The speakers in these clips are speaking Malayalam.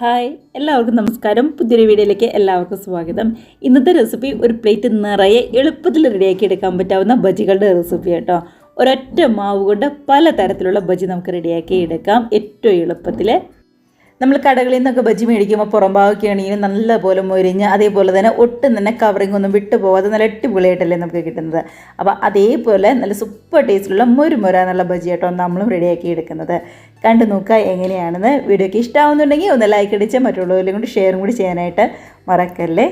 ഹായ് എല്ലാവർക്കും നമസ്കാരം. പുതിയൊരു വീഡിയോയിലേക്ക് എല്ലാവർക്കും സ്വാഗതം. ഇന്നത്തെ റെസിപ്പി ഒരു പ്ലേറ്റ് നിറയെ എളുപ്പത്തിൽ റെഡിയാക്കി എടുക്കാൻ പറ്റാവുന്ന ബജികളുടെ റെസിപ്പി കേട്ടോ. ഒരൊറ്റ മാവ് കൊണ്ട് പല തരത്തിലുള്ള ബജി നമുക്ക് റെഡിയാക്കി എടുക്കാം ഏറ്റവും എളുപ്പത്തിൽ. നമ്മൾ കടകളിൽ നിന്നൊക്കെ ബജി മേടിക്കുമ്പോൾ പുറംഭാഗമൊക്കെ ആണെങ്കിലും നല്ലപോലെ മൊരിഞ്ഞ് അതേപോലെ തന്നെ ഒട്ടും തന്നെ കവറിങ് ഒന്നും വിട്ടു പോകാതെ നല്ല അടിപൊളിയായിട്ടല്ലേ നമുക്ക് കിട്ടുന്നത്. അപ്പോൾ അതേപോലെ നല്ല സൂപ്പർ ടേസ്റ്റിലുള്ള മൊര എന്നുള്ള ബജി കേട്ടോ നമ്മളും റെഡിയാക്കി എടുക്കുന്നത്. കണ്ടു നോക്കുക എങ്ങനെയാണെന്ന്. വീഡിയോക്ക് ഇഷ്ടമാവുന്നുണ്ടെങ്കിൽ ഒന്ന് ലൈക്ക് അടിച്ച് മറ്റുള്ളവരിലും കൊണ്ട് ഷെയറും കൂടി ചെയ്യാനായിട്ട് മറക്കല്ലേ.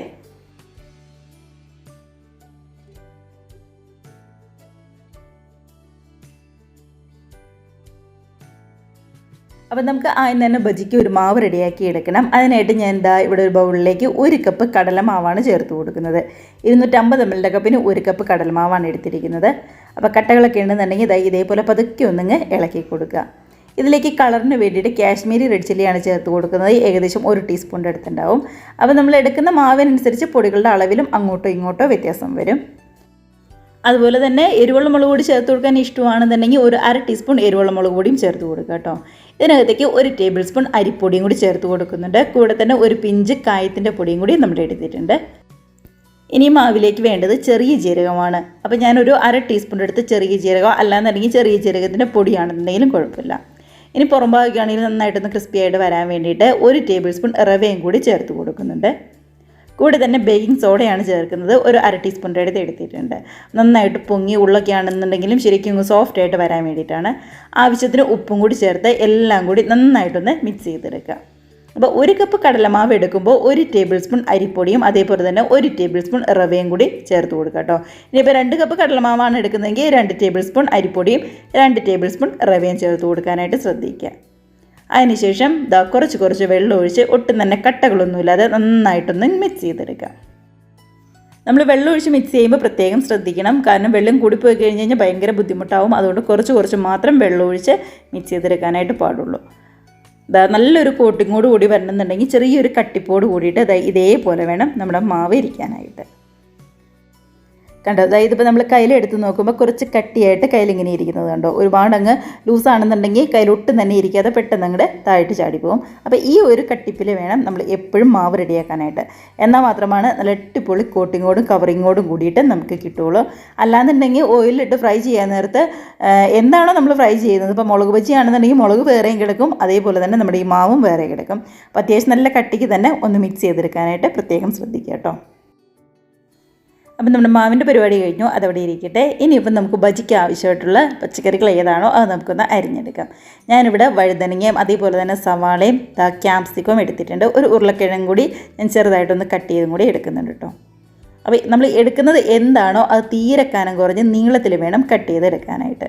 അപ്പോൾ നമുക്ക് ആദ്യം തന്നെ ബജിക്ക് ഒരു മാവ് റെഡിയാക്കി എടുക്കണം. അതിനായിട്ട് ഞാൻ ഇവിടെ ഒരു ബൗളിലേക്ക് 1 കപ്പ് കടലമാവാണ് ചേർത്ത് കൊടുക്കുന്നത്. 250 ml കപ്പിന് 1 കപ്പ് കടലമാവാണ് എടുത്തിരിക്കുന്നത്. അപ്പോൾ കട്ടകളൊക്കെ ഉണ്ടെന്നുണ്ടെങ്കിൽ ഇതേപോലെ പതുക്കെ ഒന്നിങ്ങ് ഇളക്കി കൊടുക്കുക. ഇതിലേക്ക് കളറിന് വേണ്ടിയിട്ട് കാശ്മീരി റെഡ് ചില്ലിയാണ് ചേർത്ത് കൊടുക്കുന്നത്. ഏകദേശം 1 ടീസ്പൂണിൻ്റെ അടുത്തുണ്ടാവും. അപ്പോൾ നമ്മൾ എടുക്കുന്ന മാവിനനുസരിച്ച് പൊടികളുടെ അളവിലും അങ്ങോട്ടോ ഇങ്ങോട്ടോ വ്യത്യാസം വരും. അതുപോലെ തന്നെ എരിവുള്ള മുളക് പൊടി ചേർത്ത് കൊടുക്കാൻ ഇഷ്ടമാണെന്നുണ്ടെങ്കിൽ ഒരു 1/2 ടീസ്പൂൺ എരിവുള്ള മുളക് പൊടിയും ചേർത്ത് കൊടുക്കുക കേട്ടോ. ഇതിനകത്തേക്ക് 1 ടേബിൾ സ്പൂൺ അരിപ്പൊടിയും കൂടി ചേർത്ത് കൊടുക്കുന്നുണ്ട്. കൂടെ തന്നെ ഒരു പിഞ്ച് കായത്തിൻ്റെ പൊടിയും കൂടി നമ്മൾ എടുത്തിട്ടുണ്ട്. ഇനി മാവിലേക്ക് വേണ്ടത് ചെറിയ ജീരകമാണ്. അപ്പോൾ ഞാനൊരു 1/2 ടീസ്പൂൺ എടുത്ത് ചെറിയ ജീരകം, അല്ലാന്നുണ്ടെങ്കിൽ ചെറിയ ജീരകത്തിൻ്റെ പൊടിയാണെന്നുണ്ടെങ്കിലും കുഴപ്പമില്ല. ഇനി പുറംഭാഗമാണെങ്കിൽ നന്നായിട്ടൊന്ന് ക്രിസ്പി ആയിട്ട് വരാൻ വേണ്ടിയിട്ട് 1 ടേബിൾ സ്പൂൺ റവയും കൂടി ചേർത്ത് കൊടുക്കുന്നുണ്ട്. കൂടെ തന്നെ ബേക്കിംഗ് സോഡയാണ് ചേർക്കുന്നത്. ഒരു 1/2 ടീസ്പൂണിൻ്റെ അടുത്ത് എടുത്തിട്ടുണ്ട്. നന്നായിട്ട് പൊങ്ങി ഉള്ളൊക്കെ ആണെന്നുണ്ടെങ്കിലും ശരിക്കും സോഫ്റ്റ് ആയിട്ട് വരാൻ വേണ്ടിയിട്ടാണ്. ആവശ്യത്തിന് ഉപ്പും കൂടി ചേർത്ത് എല്ലാം കൂടി നന്നായിട്ടൊന്ന് മിക്സ് ചെയ്തെടുക്കുക. അപ്പോൾ 1 കപ്പ് കടലമാവ് എടുക്കുമ്പോൾ 1 ടേബിൾ സ്പൂൺ അരിപ്പൊടിയും അതേപോലെ തന്നെ 1 ടേബിൾ സ്പൂൺ റവയും കൂടി ചേർത്ത് കൊടുക്കുക കേട്ടോ. ഇനിയിപ്പോൾ 2 കപ്പ് കടലമാവാണ് എടുക്കുന്നതെങ്കിൽ 2 ടേബിൾ സ്പൂൺ അരിപ്പൊടിയും 2 ടേബിൾ സ്പൂൺ റവയും ചേർത്ത് കൊടുക്കാനായിട്ട് ശ്രദ്ധിക്കുക. അതിനുശേഷം കുറച്ച് വെള്ളം ഒഴിച്ച് ഒട്ടും തന്നെ കട്ടകളൊന്നുമില്ലാതെ നന്നായിട്ടൊന്ന് മിക്സ് ചെയ്തെടുക്കുക. നമ്മൾ വെള്ളം ഒഴിച്ച് മിക്സ് ചെയ്യുമ്പോൾ പ്രത്യേകം ശ്രദ്ധിക്കണം. കാരണം വെള്ളം കൂടിപ്പോയി കഴിഞ്ഞ് കഴിഞ്ഞാൽ ഭയങ്കര ബുദ്ധിമുട്ടാവും. അതുകൊണ്ട് കുറച്ച് മാത്രം വെള്ളം ഒഴിച്ച് മിക്സ് ചെയ്തെടുക്കാനായിട്ട് പാടുള്ളൂ. നല്ലൊരു കോട്ടിങ്ങോട് കൂടി വരണമെന്നുണ്ടെങ്കിൽ ചെറിയൊരു കട്ടിപ്പോട് കൂടിയിട്ട് ഇതേപോലെ വേണം നമ്മുടെ മാവ് ഇരിക്കാനായിട്ട്. കണ്ടോ, ഇതിപ്പോൾ നമ്മൾ കയ്യിലെടുത്ത് നോക്കുമ്പോൾ കുറച്ച് കട്ടിയായിട്ട് കയ്യിലിങ്ങനെ ഇരിക്കുന്നത് കണ്ടോ. ഒരുപാട് അങ്ങ് ലൂസാണെന്നുണ്ടെങ്കിൽ കയ്യിലൊട്ടും തന്നെ ഇരിക്കാതെ പെട്ടെന്ന് അങ്ങോട്ട് താഴ്ത്തി ചാടിപ്പോവും. അപ്പോൾ ഈ ഒരു കട്ടിപ്പിൽ വേണം നമ്മൾ എപ്പോഴും മാവ് റെഡിയാക്കാനായിട്ട്. എന്നാൽ മാത്രമാണ് നല്ല അടിപൊളി കോട്ടിങ്ങോടും കവറിങ്ങോടും കൂടിയിട്ട് നമുക്ക് കിട്ടുള്ളൂ. അല്ലാന്നുണ്ടെങ്കിൽ ഓയിലിട്ട് ഫ്രൈ ചെയ്യാൻ നേരത്ത് എന്താണോ നമ്മൾ ഫ്രൈ ചെയ്യുന്നത്, ഇപ്പോൾ മുളക് ബജി ആണെന്നുണ്ടെങ്കിൽ മുളക് വേറെയും കിടക്കും, അതേപോലെ തന്നെ നമ്മുടെ ഈ മാവും വേറെ കിടക്കും. അപ്പോൾ അത്യാവശ്യം നല്ല കട്ടിക്ക് തന്നെ ഒന്ന് മിക്സ് ചെയ്തെടുക്കാനായിട്ട് പ്രത്യേകം ശ്രദ്ധിക്കുക കേട്ടോ. അപ്പം നമ്മുടെ മാവിൻ്റെ പരിപാടി കഴിഞ്ഞു, അതവിടെ ഇരിക്കട്ടെ. ഇനിയിപ്പം നമുക്ക് ബജിക്ക് ആവശ്യമായിട്ടുള്ള പച്ചക്കറികൾ ഏതാണോ അത് നമുക്കൊന്ന് അരിഞ്ഞെടുക്കാം. ഞാനിവിടെ വഴുതനങ്ങയും അതേപോലെ തന്നെ സവാളയും ക്യാപ്സിക്കവും എടുത്തിട്ടുണ്ട്. ഒരു ഉരുളക്കിഴങ്ങും കൂടി ഞാൻ ചെറുതായിട്ടൊന്ന് കട്ട് ചെയ്തും കൂടി എടുക്കുന്നുണ്ട് കേട്ടോ. അപ്പോൾ നമ്മൾ എടുക്കുന്നത് എന്താണോ അത് തീരെ കനം കുറഞ്ഞ് നീളത്തിൽ വേണം കട്ട് ചെയ്തെടുക്കാനായിട്ട്.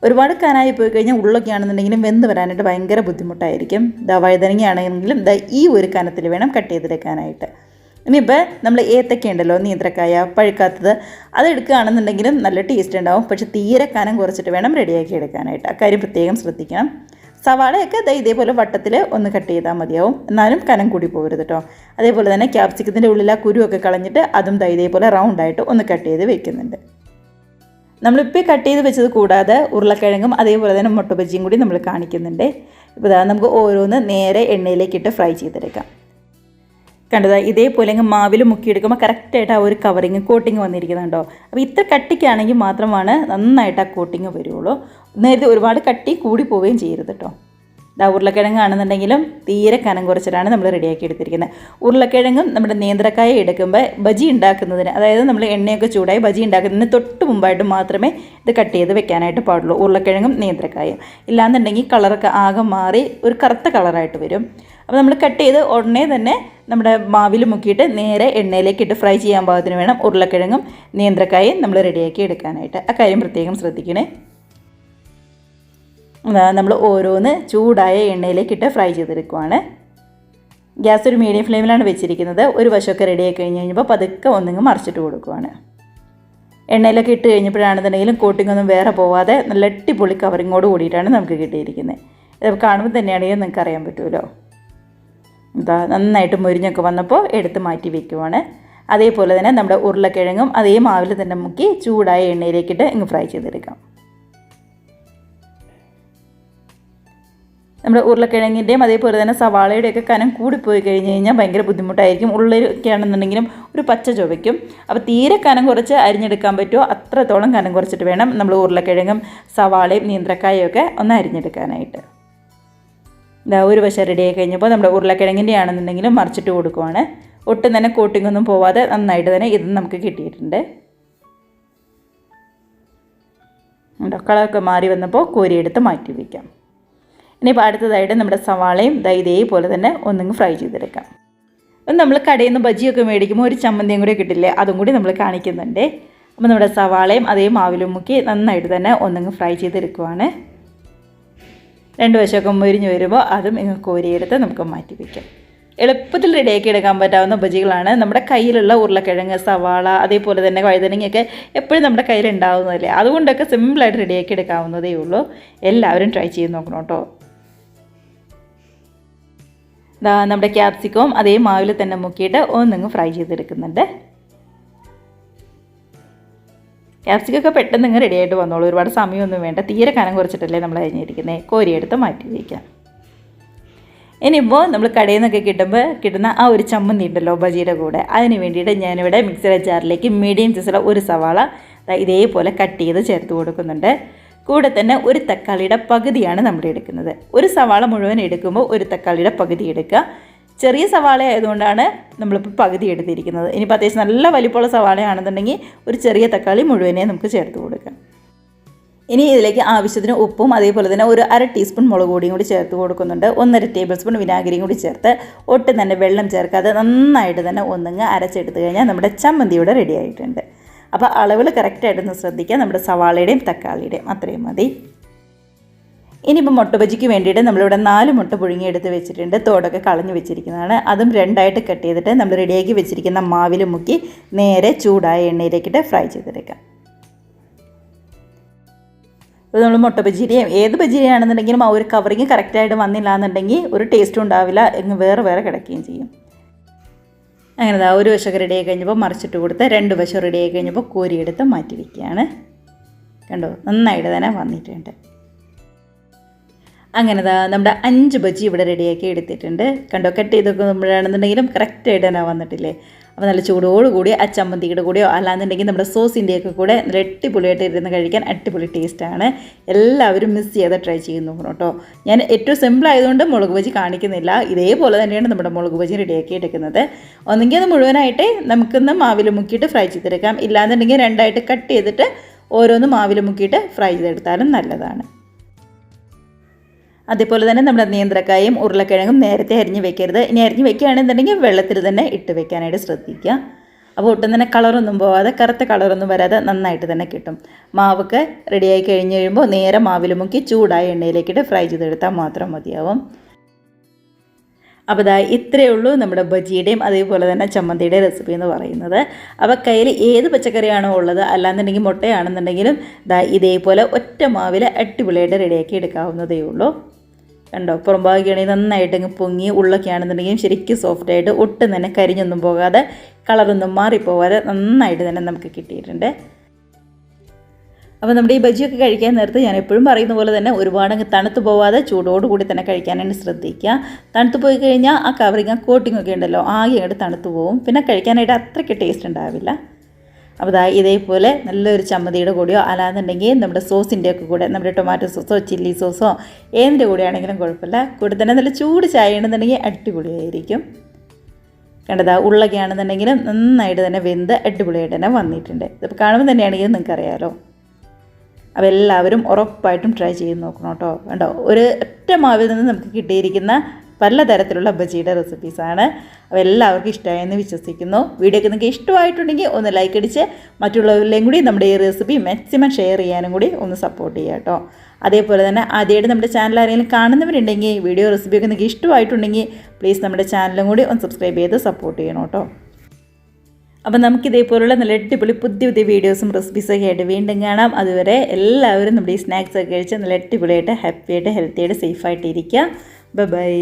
ഒരുപാട് കനായി പോയി കഴിഞ്ഞാൽ ഉള്ളൊക്കെ ആണെന്നുണ്ടെങ്കിലും വെന്ത് വരാനായിട്ട് ഭയങ്കര ബുദ്ധിമുട്ടായിരിക്കും. വഴുതനങ്ങയാണെങ്കിലും ഈ ഒരു കനത്തിൽ വേണം കട്ട് ചെയ്തെടുക്കാനായിട്ട്. ഇനിയിപ്പോൾ നമ്മൾ ഏത്തക്ക ഉണ്ടല്ലോ, നേന്ത്രക്കായ പഴുക്കാത്തത്, അത് എടുക്കുകയാണെന്നുണ്ടെങ്കിലും നല്ല ടേസ്റ്റ് ഉണ്ടാവും. പക്ഷേ തീരെ കനം കുറച്ചിട്ട് വേണം റെഡിയാക്കി എടുക്കാനായിട്ട്. അക്കാര്യം പ്രത്യേകം ശ്രദ്ധിക്കണം. സവാളയൊക്കെ ഇതേപോലെ വട്ടത്തിൽ ഒന്ന് കട്ട് ചെയ്താൽ മതിയാവും. എന്നാലും കനം കൂടി പോകരുത് കേട്ടോ. അതേപോലെ തന്നെ ക്യാപ്സിക്കത്തിൻ്റെ ഉള്ളിൽ ആ കുരുവൊക്കെ കളഞ്ഞിട്ട് അതും ഇതേപോലെ റൗണ്ടായിട്ട് ഒന്ന് കട്ട് ചെയ്ത് വെക്കുന്നുണ്ട്. നമ്മളിപ്പോൾ കട്ട് ചെയ്ത് വെച്ചത് കൂടാതെ ഉരുളക്കിഴങ്ങും അതേപോലെ തന്നെ മുട്ട ബജിയും കൂടി നമ്മൾ കാണിക്കുന്നുണ്ട്. ഇപ്പോൾ നമുക്ക് ഓരോന്ന് നേരെ എണ്ണയിലേക്കിട്ട് ഫ്രൈ ചെയ്തെടുക്കാം. കണ്ടതാ ഇതേപോലെ അങ്ങ് മാവിൽ മുക്കിയെടുക്കുമ്പോൾ കറക്റ്റായിട്ട് ആ ഒരു കവറിങ് കോട്ടിങ് വന്നിരിക്കുന്നുണ്ടോ. അപ്പോൾ ഇത്ര കട്ടിക്കാണെങ്കിൽ മാത്രമാണ് നന്നായിട്ട് ആ കോട്ടിങ് വരുള്ളൂ. നേരത്തെ ഒരുപാട് കട്ടി കൂടി പോവുകയും ചെയ്യരുത് കേട്ടോ. ഉരുളക്കിഴങ്ങാണെന്നുണ്ടെങ്കിലും തീരെ കനം കുറച്ചിട്ടാണ് നമ്മൾ റെഡിയാക്കി എടുത്തിരിക്കുന്നത്. ഉരുളക്കിഴങ്ങും നമ്മുടെ നേന്ത്രക്കായ എടുക്കുമ്പോൾ ബജി ഉണ്ടാക്കുന്നതിന്, അതായത് നമ്മൾ എണ്ണയൊക്കെ ചൂടായി ബജി ഉണ്ടാക്കുന്നതിന് തൊട്ട് മുമ്പായിട്ട് മാത്രമേ ഇത് കട്ട് ചെയ്ത് വെക്കാനായിട്ട് പാടുള്ളൂ. ഉരുളക്കിഴങ്ങും നേന്ത്രക്കായും ഇല്ലാന്നുണ്ടെങ്കിൽ കളറൊക്കെ ആകെ മാറി ഒരു കറുത്ത കളറായിട്ട് വരും. അപ്പോൾ നമ്മൾ കട്ട് ചെയ്ത് ഉടനെ തന്നെ നമ്മുടെ മാവിൽ മുക്കിയിട്ട് നേരെ എണ്ണയിലേക്കിട്ട് ഫ്രൈ ചെയ്യാൻ പാകത്തിന് വേണം ഉരുളക്കിഴങ്ങും നേന്ത്രക്കായും നമ്മൾ റെഡിയാക്കി എടുക്കാനായിട്ട്. അക്കാര്യം പ്രത്യേകം ശ്രദ്ധിക്കണേ. നമ്മൾ ഓരോന്ന് ചൂടായ എണ്ണയിലേക്കിട്ട് ഫ്രൈ ചെയ്തെടുക്കുവാണ്. ഗ്യാസ് ഒരു മീഡിയം ഫ്ലെയിമിലാണ് വെച്ചിരിക്കുന്നത്. ഒരു വശമൊക്കെ റെഡിയായി കഴിഞ്ഞ് കഴിഞ്ഞപ്പോൾ പതുക്കെ ഒന്നിങ്ങ് മറിച്ചിട്ട് കൊടുക്കുവാണ്. എണ്ണയിലൊക്കെ ഇട്ട് കഴിഞ്ഞപ്പോഴാണെന്നുണ്ടെങ്കിലും കോട്ടിങ്ങൊന്നും വേറെ പോവാതെ നല്ല അടിപൊളി കവറിങ്ങോട് കൂടിയിട്ടാണ് നമുക്ക് കിട്ടിയിരിക്കുന്നത്. ഇത് കാണുമ്പോൾ തന്നെയാണെങ്കിൽ നിങ്ങൾക്ക് അറിയാൻ പറ്റുമല്ലോ. നന്നായിട്ട് മുരിഞ്ഞൊക്കെ വന്നപ്പോൾ എടുത്ത് മാറ്റി വയ്ക്കുവാണ്. അതേപോലെ തന്നെ നമ്മുടെ ഉരുളക്കിഴങ്ങും അതേ മാവിൽ തന്നെ മുക്കി ചൂടായ എണ്ണയിലേക്കിട്ട് ഇങ്ങ് ഫ്രൈ ചെയ്തെടുക്കാം. നമ്മുടെ ഉരുളക്കിഴങ്ങിൻ്റെയും അതേപോലെ തന്നെ സവാളയുടെയൊക്കെ കനം കൂടിപ്പോയി കഴിഞ്ഞ് കഴിഞ്ഞാൽ ഭയങ്കര ബുദ്ധിമുട്ടായിരിക്കും. ഉള്ളിലൊക്കെ ആണെന്നുണ്ടെങ്കിലും ഒരു പച്ച ചുവയ്ക്കും. അപ്പോൾ തീരെ കനം കുറച്ച് അരിഞ്ഞെടുക്കാൻ പറ്റുമോ അത്രത്തോളം കനം കുറച്ചിട്ട് വേണം നമ്മൾ ഉരുളക്കിഴങ്ങും സവാളയും നീന്ത്രക്കായും ഒക്കെ ഒന്ന് അരിഞ്ഞെടുക്കാനായിട്ട്. ഇതാ ഒരു വശം റെഡിയായി കഴിഞ്ഞപ്പോൾ നമ്മുടെ ഉരുളക്കിഴങ്ങിൻ്റെ ആണെന്നുണ്ടെങ്കിലും മറിച്ചിട്ട് കൊടുക്കുവാണ്. ഒട്ടും തന്നെ കോട്ടിങ്ങൊന്നും പോവാതെ നന്നായിട്ട് തന്നെ ഇത് നമുക്ക് കിട്ടിയിട്ടുണ്ട്. കളറൊക്കെ മാറി വന്നപ്പോൾ കോരിയെടുത്ത് മാറ്റി വയ്ക്കാം. ഇനിയിപ്പോൾ അടുത്തതായിട്ട് നമ്മുടെ സവാളയും ഇതേപോലെ തന്നെ ഒന്നിങ്ങ് ഫ്രൈ ചെയ്തെടുക്കാം. നമ്മൾ കടയിൽ നിന്ന് ബജിയൊക്കെ മേടിക്കുമ്പോൾ ഒരു ചമ്മന്തിയും കൂടി കിട്ടില്ലേ, അതും കൂടി നമ്മൾ കാണിക്കുന്നുണ്ട്. അപ്പോൾ നമ്മുടെ സവാളയും അതേ മാവിലും മുക്കി നന്നായിട്ട് തന്നെ ഒന്നിങ്ങ് ഫ്രൈ ചെയ്തെടുക്കുവാണ്. രണ്ട് വശമൊക്കെ മുരിഞ്ഞ് വരുമ്പോൾ അതും ഇങ്ങ് കോരിയെടുത്ത് നമുക്ക് മാറ്റി വയ്ക്കാം. എളുപ്പത്തിൽ റെഡിയാക്കി എടുക്കാൻ പറ്റാവുന്ന ബജികളാണ്. നമ്മുടെ കയ്യിലുള്ള ഉരുളക്കിഴങ്ങ്, സവാള, അതേപോലെ തന്നെ വഴുതനങ്ങയൊക്കെ എപ്പോഴും നമ്മുടെ കയ്യിൽ ഉണ്ടാവുന്നതല്ലേ, അതുകൊണ്ടൊക്കെ സിമ്പിളായിട്ട് റെഡിയാക്കി എടുക്കാവുന്നതേ ഉള്ളൂ. എല്ലാവരും ട്രൈ ചെയ്ത് നോക്കണം കേട്ടോ. നമ്മുടെ ക്യാപ്സിക്കവും അതേ മാവിൽ തന്നെ മുക്കിയിട്ട് ഒന്നിങ്ങ് ഫ്രൈ ചെയ്തെടുക്കുന്നുണ്ട്. ക്യാപ്സിക്കൊക്കെ പെട്ടെന്ന് ഇങ്ങ് റെഡിയായിട്ട് വന്നോളൂ, ഒരുപാട് സമയമൊന്നും വേണ്ട. തീരെ കനം കുറച്ചിട്ടല്ലേ നമ്മൾ അരിഞ്ഞിരിക്കുന്നത്. കോരിയെടുത്ത് മാറ്റി വയ്ക്കാം. ഇനിയിപ്പോൾ നമ്മൾ കടയിൽ നിന്നൊക്കെ കിട്ടുന്ന ആ ഒരു ചമ്മന്തി ഉണ്ടല്ലോ ബജിയുടെ കൂടെ, അതിന് വേണ്ടിയിട്ട് ഞാനിവിടെ മിക്സിയുടെ ജാറിലേക്ക് മീഡിയം സൈസുള്ള ഒരു സവാള ഇതേപോലെ കട്ട് ചെയ്ത് ചേർത്ത് കൊടുക്കുന്നുണ്ട്. കൂടെ തന്നെ ഒരു തക്കാളിയുടെ പകുതിയാണ് നമ്മൾ എടുക്കുന്നത്. ഒരു സവാള മുഴുവൻ എടുക്കുമ്പോൾ ഒരു തക്കാളിയുടെ പകുതി എടുക്കുക. ചെറിയ സവാള ആയതുകൊണ്ടാണ് നമ്മളിപ്പോൾ പകുതി എടുത്തിരിക്കുന്നത്. ഇനിയിപ്പോൾ അത്യാവശ്യം നല്ല വലിപ്പമുള്ള സവാളയാണെന്നുണ്ടെങ്കിൽ ഒരു ചെറിയ തക്കാളി മുഴുവനെ നമുക്ക് ചേർത്ത് കൊടുക്കാം. ഇനി ഇതിലേക്ക് ആവശ്യത്തിന് ഉപ്പും അതേപോലെ തന്നെ ഒരു 1/2 ടീസ്പൂൺ മുളക് പൊടിയും കൂടി ചേർത്ത് കൊടുക്കുന്നുണ്ട്. 1.5 ടേബിൾ സ്പൂൺ വിനാഗിരിയും കൂടി ചേർത്ത് ഒട്ടും തന്നെ വെള്ളം ചേർക്കാതെ നന്നായിട്ട് തന്നെ ഒന്നിങ്ങ് അരച്ചെടുത്ത് കഴിഞ്ഞാൽ നമ്മുടെ ചമ്മന്തി ഇവിടെ റെഡി ആയിട്ടുണ്ട്. അപ്പോൾ അളവുകൾ കറക്റ്റായിട്ടൊന്ന് ശ്രദ്ധിക്കുക. നമ്മുടെ സവാളയുടെയും തക്കാളിയുടെയും അത്രയും മതി. ഇനിയിപ്പോൾ മുട്ട ബജിക്ക് വേണ്ടിയിട്ട് നമ്മളിവിടെ 4 മുട്ട പുഴുങ്ങിയെടുത്ത് വെച്ചിട്ടുണ്ട്. തോടൊക്കെ കളഞ്ഞ് വെച്ചിരിക്കുന്നതാണ്. അതും 2ആയിട്ട് കട്ട് ചെയ്തിട്ട് നമ്മൾ റെഡിയാക്കി വെച്ചിരിക്കുന്ന മാവിൽ മുക്കി നേരെ ചൂടായ എണ്ണയിലേക്കിട്ട് ഫ്രൈ ചെയ്തെടുക്കാം. ഇപ്പോൾ നമ്മൾ മുട്ട ബജിയുടെയും ഏത് ബജിയാണെന്നുണ്ടെങ്കിലും ആ ഒരു കവറിങ് കറക്റ്റായിട്ട് വന്നില്ല എന്നുണ്ടെങ്കിൽ ഒരു ടേസ്റ്റും ഉണ്ടാവില്ല, എങ്ങ് വേറെ കിടക്കുകയും ചെയ്യും. അങ്ങനെ ഒരു വശം റെഡിയായി കഴിഞ്ഞപ്പോൾ മറിച്ചിട്ട് കൊടുത്ത് 2 വശം റെഡിയായി കഴിഞ്ഞപ്പോൾ കോരിയെടുത്ത് മാറ്റി വയ്ക്കുകയാണ്. കണ്ടോ, നന്നായിട്ട് തന്നെ വന്നിട്ടുണ്ട്. അങ്ങനെ നമ്മുടെ 5 ബജി ഇവിടെ റെഡിയാക്കി എടുത്തിട്ടുണ്ട്. കണ്ടോ, കട്ട് ചെയ്തൊക്കെ നമ്മളാണെന്നുണ്ടെങ്കിലും കറക്റ്റായിട്ട് തന്നെ വന്നിട്ടില്ലേ. അപ്പോൾ നല്ല ചൂടോടുകൂടി ആ ചമ്മന്തിയുടെ കൂടെയോ അല്ലാന്നുണ്ടെങ്കിൽ നമ്മുടെ സോസിൻ്റെയൊക്കെ കൂടെ നല്ല അടിപൊളിയായിട്ട് ഇരുന്ന് കഴിക്കാൻ അടിപൊളി ടേസ്റ്റാണ്. എല്ലാവരും മിസ് ചെയ്ത് ട്രൈ ചെയ്ത് നോക്കണം കേട്ടോ. ഞാൻ ഏറ്റവും സിമ്പിൾ ആയതുകൊണ്ട് മുളക് ബജി കാണിക്കുന്നില്ല. ഇതേപോലെ തന്നെയാണ് നമ്മുടെ മുളക് ബജി റെഡിയാക്കി എടുക്കുന്നത്. ഒന്നെങ്കിൽ അത് മുഴുവനായിട്ട് നമുക്കൊന്ന് മാവിൽ മുക്കിയിട്ട് ഫ്രൈ ചെയ്തെടുക്കാം. ഇല്ലാന്നുണ്ടെങ്കിൽ 2ആയിട്ട് കട്ട് ചെയ്തിട്ട് ഓരോന്ന് മാവിൽ മുക്കിയിട്ട് ഫ്രൈ ചെയ്തെടുത്താലും നല്ലതാണ്. അതേപോലെ തന്നെ നമ്മുടെ നേന്ത്രക്കായും ഉരുളക്കിഴങ്ങും നേരത്തെ അരിഞ്ഞ് വെക്കരുത്. ഇനി അരിഞ്ഞ് വെക്കുകയാണെന്നുണ്ടെങ്കിൽ വെള്ളത്തിൽ തന്നെ ഇട്ട് വെക്കാനായിട്ട് ശ്രദ്ധിക്കുക. അപ്പോൾ ഒട്ടും തന്നെ കളറൊന്നും പോവാതെ കറുത്ത കളറൊന്നും വരാതെ നന്നായിട്ട് തന്നെ കിട്ടും. മാവൊക്കെ റെഡിയായി കഴിഞ്ഞ് കഴിയുമ്പോൾ നേരെ മാവിൽ മുക്കി ചൂടായ എണ്ണയിലേക്കിട്ട് ഫ്രൈ ചെയ്തെടുത്താൽ മാത്രം മതിയാവും. അപ്പോൾ ഇത്രയേ ഉള്ളൂ നമ്മുടെ ബജിയുടെയും അതേപോലെ തന്നെ ചമ്മന്തിയുടെ റെസിപ്പി എന്ന് പറയുന്നത്. അപ്പോൾ കയ്യിൽ ഏത് പച്ചക്കറിയാണോ ഉള്ളത്, അല്ലാന്നുണ്ടെങ്കിൽ മുട്ടയാണെന്നുണ്ടെങ്കിലും ഇതേപോലെ ഒറ്റ മാവിൽ അടിപൊളിയായിട്ട് റെഡിയാക്കി എടുക്കാവുന്നതേ ഉള്ളൂ. കണ്ടോ, പുറംഭാഗിയാണെങ്കിൽ നന്നായിട്ട് അങ്ങ് പൊങ്ങി, ഉള്ളൊക്കെ ആണെന്നുണ്ടെങ്കിലും ശരിക്കും സോഫ്റ്റായിട്ട് ഒട്ടും തന്നെ കരിഞ്ഞൊന്നും പോകാതെ കളറൊന്നും മാറിപ്പോകാതെ നന്നായിട്ട് തന്നെ നമുക്ക് കിട്ടിയിട്ടുണ്ട്. അപ്പോൾ നമ്മുടെ ഈ ബജിയൊക്കെ കഴിക്കാൻ നേരത്ത് ഞാൻ എപ്പോഴും പറയുന്ന പോലെ തന്നെ ഒരുപാട് അങ്ങ് തണുത്ത് പോവാതെ ചൂടോടുകൂടി തന്നെ കഴിക്കാനായിട്ട് ശ്രദ്ധിക്കുക. തണുത്ത് പോയി കഴിഞ്ഞാൽ ആ കവറിങ്, ആ കോട്ടിങ്ങൊക്കെ ഉണ്ടല്ലോ, ആകെ അങ്ങോട്ട് തണുത്ത് പോകും. പിന്നെ കഴിക്കാനായിട്ട് അത്രയ്ക്ക് ടേസ്റ്റ് ഉണ്ടാവില്ല. അപ്പോൾ ഇതേപോലെ നല്ലൊരു ചമ്മന്തിയുടെ കൂടെയോ അല്ലാന്നുണ്ടെങ്കിൽ നമ്മുടെ സോസിൻ്റെയൊക്കെ കൂടെ, നമ്മുടെ ടൊമാറ്റോ സോസോ ചില്ലി സോസോ ഏതിൻ്റെ കൂടെയാണെങ്കിലും കുഴപ്പമില്ല, കൂടെ തന്നെ നല്ല ചൂട് ചായ ആണെന്നുണ്ടെങ്കിൽ അടിപൊളിയായിരിക്കും. കണ്ടതാ, ഉള്ളൊക്കെ ആണെന്നുണ്ടെങ്കിലും നന്നായിട്ട് തന്നെ വെന്ത് അടിപൊളിയായിട്ട് തന്നെ വന്നിട്ടുണ്ട്. ഇതിപ്പോൾ കാണുമ്പോൾ തന്നെയാണെങ്കിൽ നിങ്ങൾക്കറിയാമല്ലോ. അപ്പോൾ എല്ലാവരും ഉറപ്പായിട്ടും ട്രൈ ചെയ്ത് നോക്കണം കേട്ടോ. കണ്ടോ, ഒരു ഒറ്റ മാവിൽ നിന്ന് നമുക്ക് കിട്ടിയിരിക്കുന്ന പലതരത്തിലുള്ള ബജിയുടെ റെസിപ്പീസാണ്. അപ്പോൾ എല്ലാവർക്കും ഇഷ്ടമായെന്ന് വിശ്വസിക്കുന്നു. വീഡിയോക്ക് നിങ്ങൾക്ക് ഇഷ്ടമായിട്ടുണ്ടെങ്കിൽ ഒന്ന് ലൈക്ക് അടിച്ച് മറ്റുള്ളവരിലേയും കൂടി നമ്മുടെ ഈ റെസിപ്പി മാക്സിമം ഷെയർ ചെയ്യാനും കൂടി ഒന്ന് സപ്പോർട്ട് ചെയ്യുക കേട്ടോ. അതേപോലെ തന്നെ ആദ്യമായിട്ട് നമ്മുടെ ചാനൽ ആരെങ്കിലും കാണുന്നവരുണ്ടെങ്കിൽ വീഡിയോ റെസിപ്പിയൊക്കെ നിങ്ങൾക്ക് ഇഷ്ടമായിട്ടുണ്ടെങ്കിൽ പ്ലീസ് നമ്മുടെ ചാനലും കൂടി ഒന്ന് സബ്സ്ക്രൈബ് ചെയ്ത് സപ്പോർട്ട് ചെയ്യണം കേട്ടോ. അപ്പോൾ നമുക്കിതേപോലുള്ള നല്ല അടിപൊളി പുതിയ വീഡിയോസും റെസിപ്പീസൊക്കെ ആയിട്ട് വീണ്ടും കാണാം. അതുവരെ എല്ലാവരും നമ്മുടെ ഈ സ്നാക്സൊക്കെ കഴിച്ച് നല്ല അടിപൊളിയായിട്ട് ഹാപ്പിയായിട്ട് ഹെൽത്തിയായിട്ട് സേഫായിട്ട് ഇരിക്കുക. ബൈ.